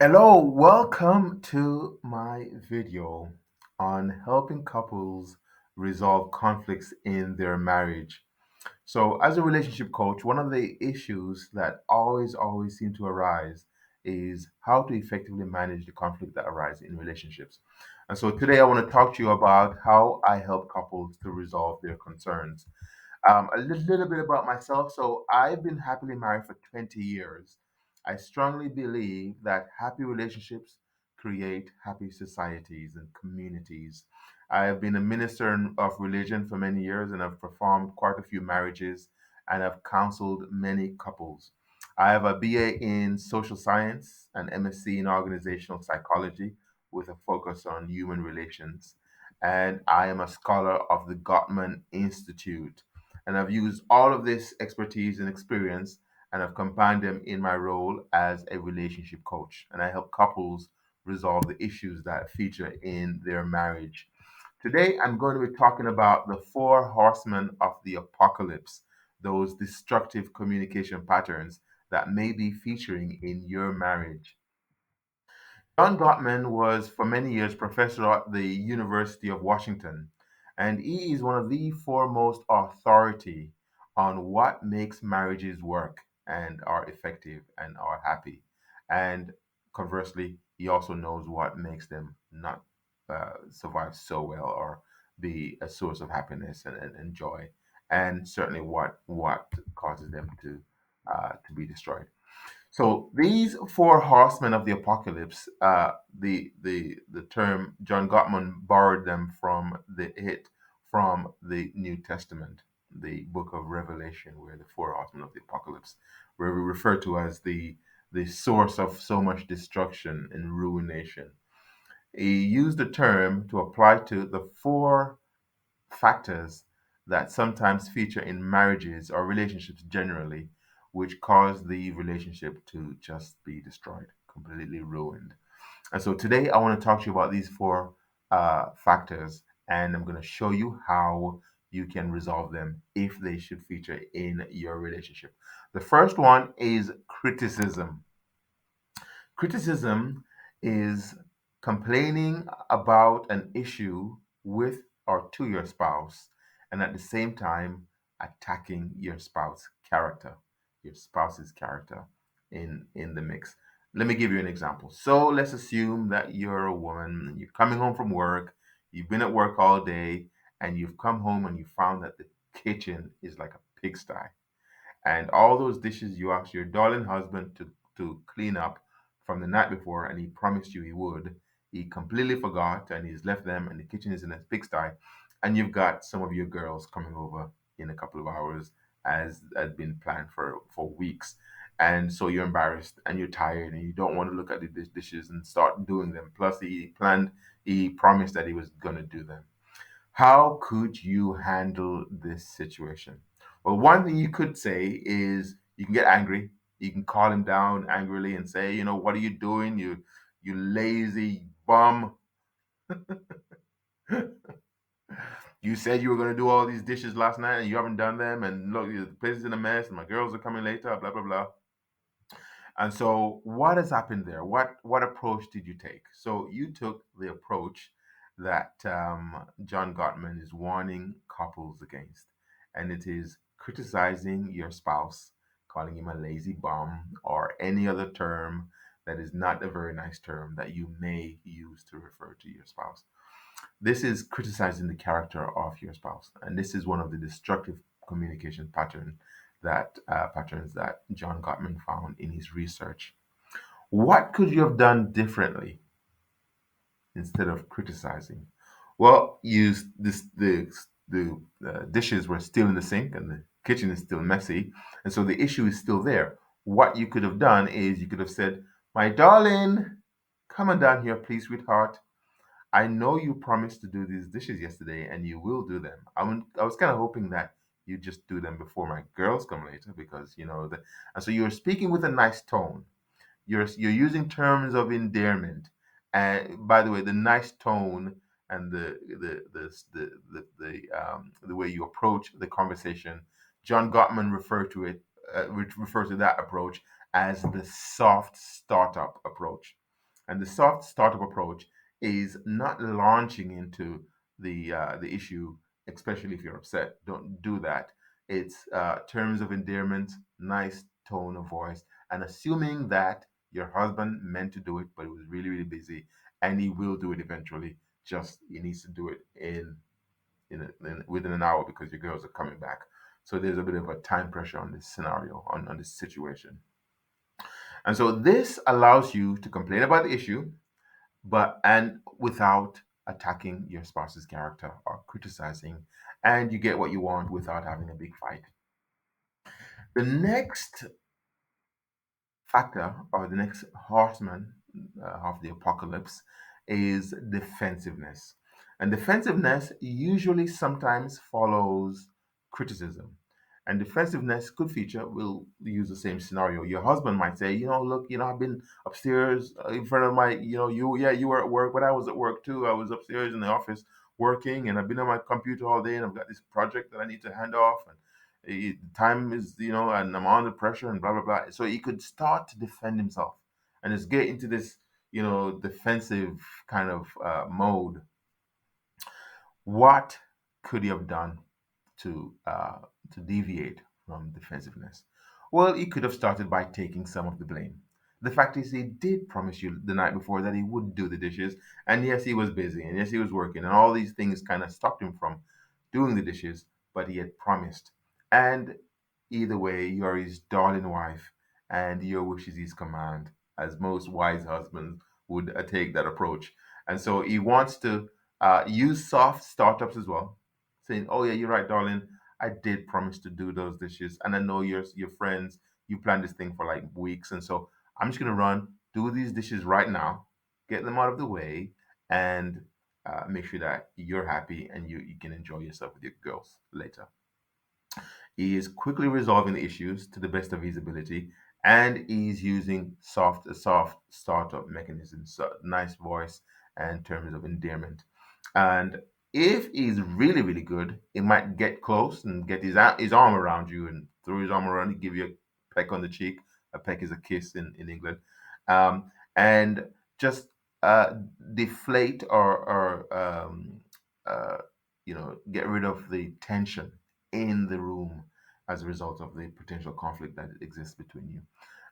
Hello, welcome to my video on helping couples resolve conflicts in their marriage. So, as a relationship coach, one of the issues that always seem to arise is how to effectively manage the conflict that arise in relationships. And so today I want to talk to you about how I help couples to resolve their concerns. A little bit about myself. So, I've been happily married for 20 years. I strongly believe that happy relationships create happy societies and communities. I have been a minister of religion for many years and I've performed quite a few marriages and I've counseled many couples. I have a BA in social science and MSc in organizational psychology with a focus on human relations. And I am a scholar of the Gottman Institute, and I've used all of this expertise and experience and I've combined them in my role as a relationship coach. And I help couples resolve the issues that feature in their marriage. Today, I'm going to be talking about the four horsemen of the apocalypse, those destructive communication patterns that may be featuring in your marriage. John Gottman was for many years professor at the University of Washington, and he is one of the foremost authority on what makes marriages work and are effective and are happy. And conversely, he also knows what makes them not survive so well or be a source of happiness and joy, and certainly what causes them to be destroyed. So these four horsemen of the apocalypse, the term John Gottman borrowed them from the New Testament, the book of Revelation, where the four horsemen of the apocalypse were referred to as the source of so much destruction and ruination. He used the term to apply to the four factors that sometimes feature in marriages or relationships generally, which cause the relationship to just be destroyed, completely ruined. And so today I want to talk to you about these four factors, and I'm going to show you how you can resolve them if they should feature in your relationship. The first one is criticism. Criticism is complaining about an issue with or to your spouse, and at the same time attacking your spouse's character in the mix. Let me give you an example. So let's assume that you're a woman, and you're coming home from work, you've been at work all day, and you've come home and you found that the kitchen is like a pigsty, and all those dishes you asked your darling husband to clean up from the night before, and he promised you he would, he completely forgot and he's left them, and the kitchen is in a pigsty, and you've got some of your girls coming over in a couple of hours, as had been planned for weeks. And so you're embarrassed and you're tired and you don't want to look at the dishes and start doing them. Plus, he promised that he was going to do them. How could you handle this situation? Well, one thing you could say is you can get angry. You can call him down angrily and say, what are you doing? You lazy bum. You said you were going to do all these dishes last night and you haven't done them. And look, the place is in a mess. And my girls are coming later. Blah blah blah. And so, what has happened there? What approach did you take? So you took the approach that John Gottman is warning couples against, and it is criticizing your spouse, calling him a lazy bum, or any other term that is not a very nice term that you may use to refer to your spouse. This is criticizing the character of your spouse, and this is one of the destructive communication patterns that John Gottman found in his research. What could you have done differently instead of criticizing? Well, the dishes were still in the sink and the kitchen is still messy, and so the issue is still there. What you could have done is you could have said, "My darling, come on down here, please, sweetheart. I know you promised to do these dishes yesterday, and you will do them. I was kind of hoping that you just do them before my girls come later, because and so you're speaking with a nice tone. You're using terms of endearment, and by the way, the nice tone and the way you approach the conversation, John Gottman referred to it refers to that approach as the soft startup approach. And the soft startup approach is not launching into the issue, especially if you're upset. Don't do that. It's terms of endearment, nice tone of voice, and assuming that your husband meant to do it, but he was really, really busy, and he will do it eventually. Just he needs to do it within an hour because your girls are coming back. So there's a bit of a time pressure on this scenario, on this situation. And so this allows you to complain about the issue, but and without attacking your spouse's character or criticizing, and you get what you want without having a big fight. The next factor, or the next horseman of the apocalypse, is defensiveness. And defensiveness usually sometimes follows criticism. And defensiveness could feature, we'll use the same scenario. Your husband might say, look, I've been upstairs in front of my, you were at work, but I was at work too. I was upstairs in the office working, and I've been on my computer all day, and I've got this project that I need to hand off. And time is, and I'm under pressure and blah blah blah. So he could start to defend himself and just get into this, defensive kind of mode. What could he have done to deviate from defensiveness? Well, he could have started by taking some of the blame. The fact is, he did promise you the night before that he would do the dishes, and yes, he was busy, and yes, he was working, and all these things kind of stopped him from doing the dishes, but he had promised. And either way, you're his darling wife, and your wish is his command, as most wise husbands would take that approach. And so he wants to use soft startups as well, saying, "Oh yeah, you're right, darling. I did promise to do those dishes, and I know your friends. You planned this thing for like weeks, and so I'm just gonna run, do these dishes right now, get them out of the way, and make sure that you're happy and you can enjoy yourself with your girls later." He is quickly resolving the issues to the best of his ability, and he's using soft startup mechanisms, so nice voice and terms of endearment. And if he's really, really good, he might get close and get his arm around you and throw his arm around you, give you a peck on the cheek. A peck is a kiss in England. And just uh, deflate or uh, get rid of the tension in the room as a result of the potential conflict that exists between you.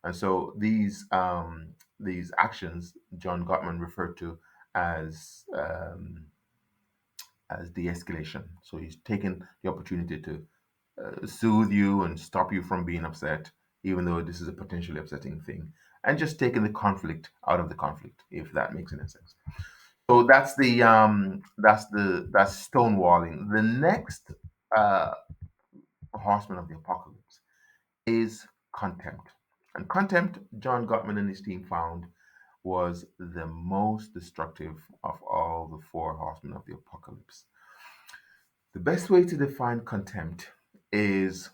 And so these actions John Gottman referred to as de-escalation. So he's taken the opportunity to soothe you and stop you from being upset, even though this is a potentially upsetting thing, and just taking the conflict out of the conflict, if that makes any sense. So that's stonewalling. The next uh, horseman of the apocalypse is contempt. And contempt, John Gottman and his team found, was the most destructive of all the four horsemen of the apocalypse. The best way to define contempt is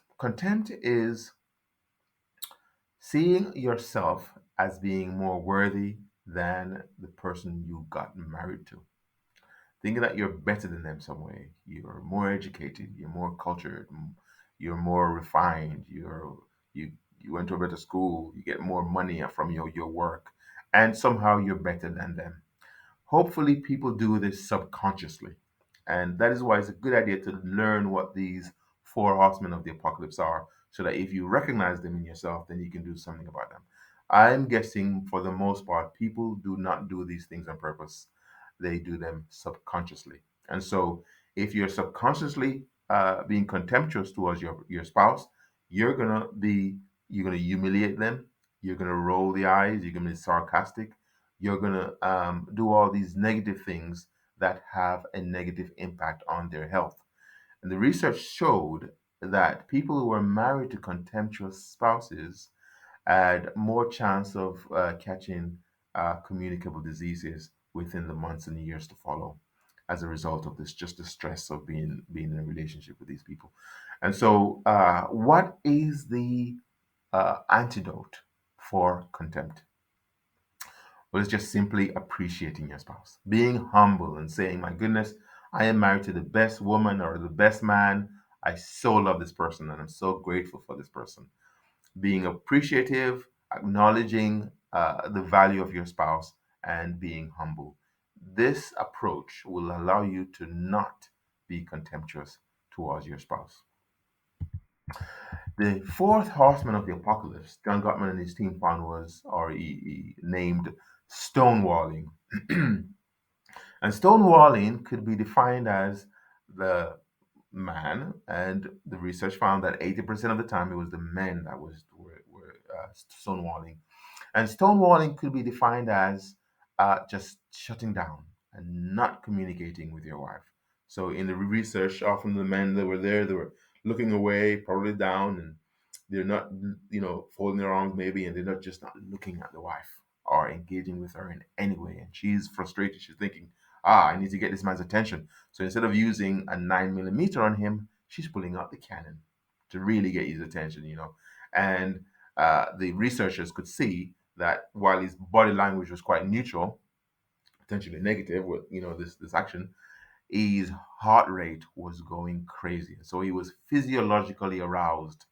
seeing yourself as being more worthy than the person you got married to. Thinking that you're better than them some way. You're more educated, you're more cultured, you're more refined, you went to a better school, you get more money from your work, and somehow you're better than them. Hopefully, people do this subconsciously. And that is why it's a good idea to learn what these four horsemen of the apocalypse are, so that if you recognize them in yourself, then you can do something about them. I'm guessing for the most part, people do not do these things on purpose, they do them subconsciously. And so, if you're subconsciously being contemptuous towards your spouse, you're gonna be you're gonna humiliate them. You're gonna roll the eyes. You're gonna be sarcastic. You're gonna do all these negative things that have a negative impact on their health. And the research showed that people who were married to contemptuous spouses had more chance of catching communicable diseases within the months and years to follow as a result of this, just the stress of being in a relationship with these people. And so, what is the antidote for contempt? Well, it's just simply appreciating your spouse, being humble and saying, "My goodness, I am married to the best woman or the best man. I so love this person and I'm so grateful for this person." Being appreciative, acknowledging the value of your spouse, and being humble. This approach will allow you to not be contemptuous towards your spouse. The fourth horseman of the apocalypse, John Gottman and his team found was, or he named, stonewalling. And stonewalling could be defined as the man, and the research found that 80% of the time it was the men that were stonewalling. And stonewalling could be defined as just shutting down and not communicating with your wife. So in the research, often the men that were there, they were looking away, probably down, and they're not, folding their arms maybe, and they're not just not looking at the wife or engaging with her in any way. And she's frustrated. She's thinking, I need to get this man's attention. So instead of using a 9 millimeter on him, she's pulling out the cannon to really get his attention. And the researchers could see that while his body language was quite neutral, potentially negative with this action, his heart rate was going crazy. So he was physiologically aroused.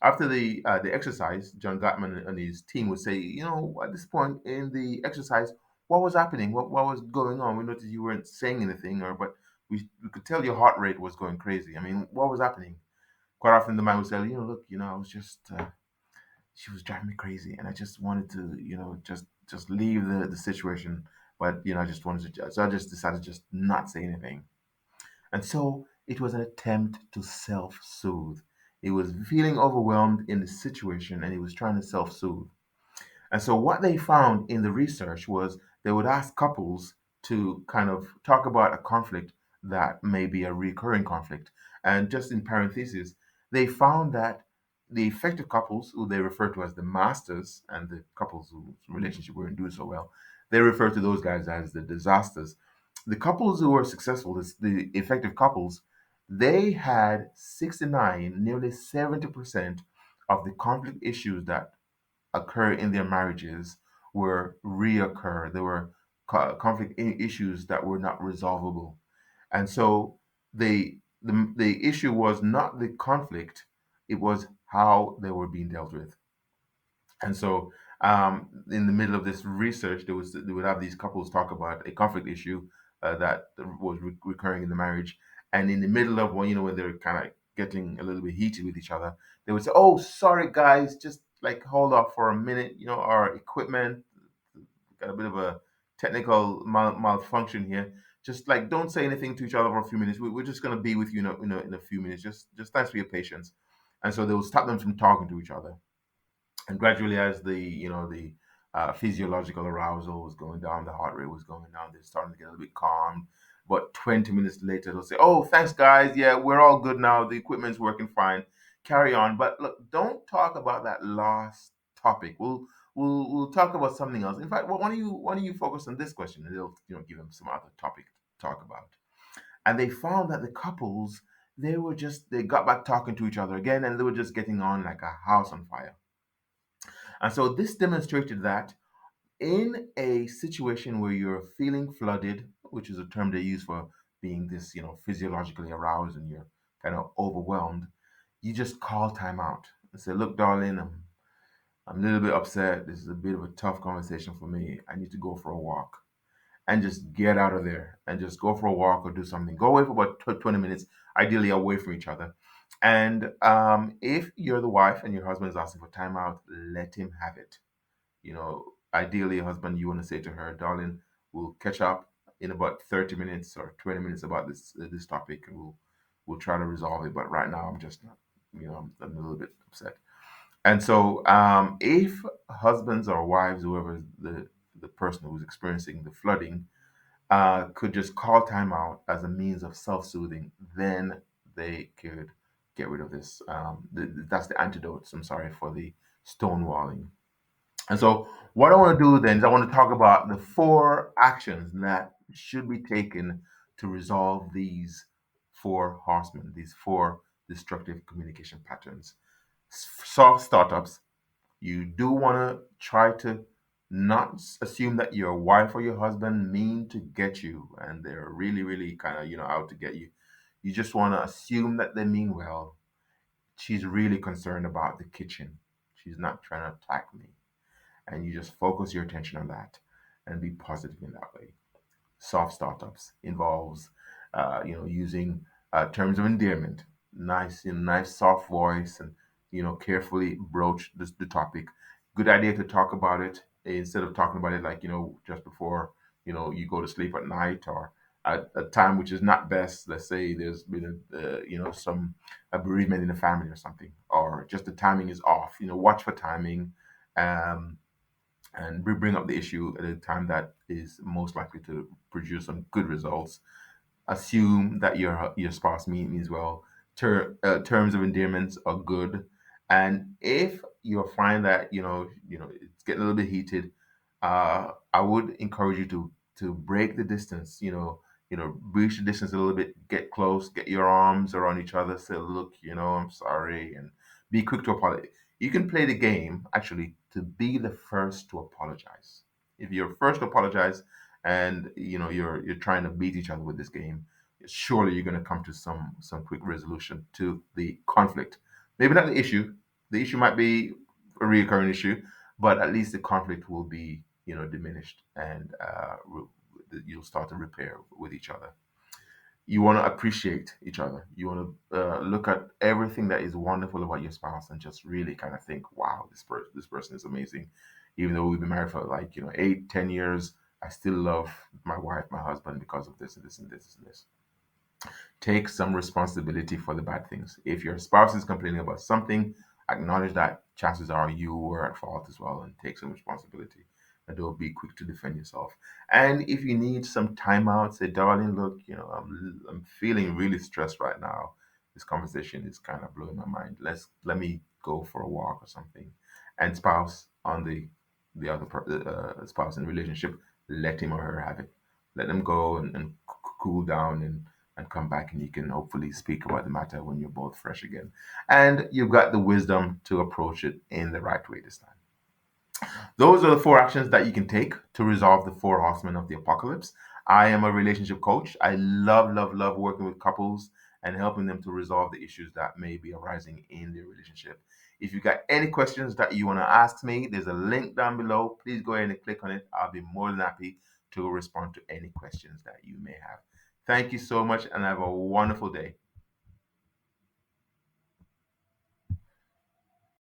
After the exercise, John Gottman and his team would say, at this point in the exercise, what was happening? What was going on? We noticed you weren't saying anything, but we could tell your heart rate was going crazy. I mean, what was happening? Quite often the man would say, look, I was just she was driving me crazy, and I just wanted to, just leave the situation. But I just wanted to, so I just decided to just not say anything. And so it was an attempt to self-soothe. He was feeling overwhelmed in the situation, and he was trying to self-soothe. And so what they found in the research was they would ask couples to kind of talk about a conflict that may be a recurring conflict. And just in parentheses, they found that the effective couples, who they refer to as the masters, and the couples whose relationship weren't doing so well, they refer to those guys as the disasters. The couples who were successful, the effective couples, they had 69, nearly 70% of the conflict issues that occur in their marriages were reoccur. There were conflict issues that were not resolvable, and so the issue was not the conflict; it was how they were being dealt with. And so, in the middle of this research, they would have these couples talk about a conflict issue that was recurring in the marriage, and in the middle of when they're kind of getting a little bit heated with each other, they would say, "Oh, sorry guys, just like hold off for a minute. Our equipment got a bit of a technical malfunction here. Just like don't say anything to each other for a few minutes. We're just gonna be with you in a few minutes. Just thanks for your patience." And so they will stop them from talking to each other, and gradually as the physiological arousal was going down, the heart rate was going down, they're starting to get a little bit calm. But 20 minutes later they'll say, "Oh, thanks guys, yeah, we're all good now, the equipment's working fine, carry on, but look, don't talk about that last topic. We'll talk about something else. In fact, why don't you focus on this question?" And they'll give them some other topic to talk about. And they found that the couples, they got back talking to each other again, and they were just getting on like a house on fire. And so this demonstrated that in a situation where you're feeling flooded, which is a term they use for being this, physiologically aroused and you're kind of overwhelmed, you just call time out and say, "Look, darling, I'm a little bit upset. This is a bit of a tough conversation for me. I need to go for a walk." And just get out of there and just go for a walk or do something. Go away for about 20 minutes, ideally away from each other. And if you're the wife and your husband is asking for time out, let him have it. Ideally, husband, you want to say to her, "Darling, we'll catch up in about 30 minutes or 20 minutes about this topic, and we'll try to resolve it. But right now, I'm just not, I'm a little bit upset." And so, if husbands or wives, whoever is the person who's experiencing the flooding, could just call time out as a means of self-soothing, then they could get rid of this. That's the antidotes. I'm sorry for the stonewalling. And so, what I want to do then is I want to talk about the four actions that should be taken to resolve these four horsemen, these four destructive communication patterns. Soft startups, you do want to try to not assume that your wife or your husband mean to get you and they're really, really kind of, out to get you. You just want to assume that they mean well. She's really concerned about the kitchen. She's not trying to attack me, and you just focus your attention on that. and be positive in that way. Soft startups involves, using terms of endearment, nice, nice soft voice, and carefully broach the topic. Good idea to talk about it instead of talking about it like just before you go to sleep at night, or at a time which is not best. Let's say there's been some a bereavement in the family or something, or just the timing is off. Watch for timing. Um, and bring up the issue at a time that is most likely to produce some good results. Assume that your spouse means well. Terms of endearments are good, and if you find that it's getting a little bit heated, I would encourage you to break the distance. Breach the distance a little bit. Get close. Get your arms around each other. Say, look, I'm sorry, and be quick to apologize. You can play the game actually to be the first to apologize. If you're first to apologize, and you're trying to beat each other with this game, surely you're going to come to some quick resolution to the conflict. Maybe not the issue. The issue might be a recurring issue, but at least the conflict will be diminished, and you'll start to repair with each other. You want to appreciate each other. You want to look at everything that is wonderful about your spouse, and just really kind of think, wow, this person is amazing. Even though we've been married for like 8, 10 years, I still love my wife, my husband, because of this and this and this and this. Take some responsibility for the bad things. If your spouse is complaining about something, acknowledge that chances are you were at fault as well, and take some responsibility. And don't be quick to defend yourself. And if you need some time out, say, darling, look, I'm feeling really stressed right now. This conversation is kind of blowing my mind. Let me go for a walk or something. And spouse, on the other spouse in the relationship, let him or her have it. Let them go and cool down, and come back, and you can hopefully speak about the matter when you're both fresh again. And you've got the wisdom to approach it in the right way this time. Those are the four actions that you can take to resolve the four horsemen of the apocalypse. I am a relationship coach. I love, love, love working with couples and helping them to resolve the issues that may be arising in their relationship. If you've got any questions that you want to ask me, there's a link down below. Please go ahead and click on it. I'll be more than happy to respond to any questions that you may have. Thank you so much, and have a wonderful day.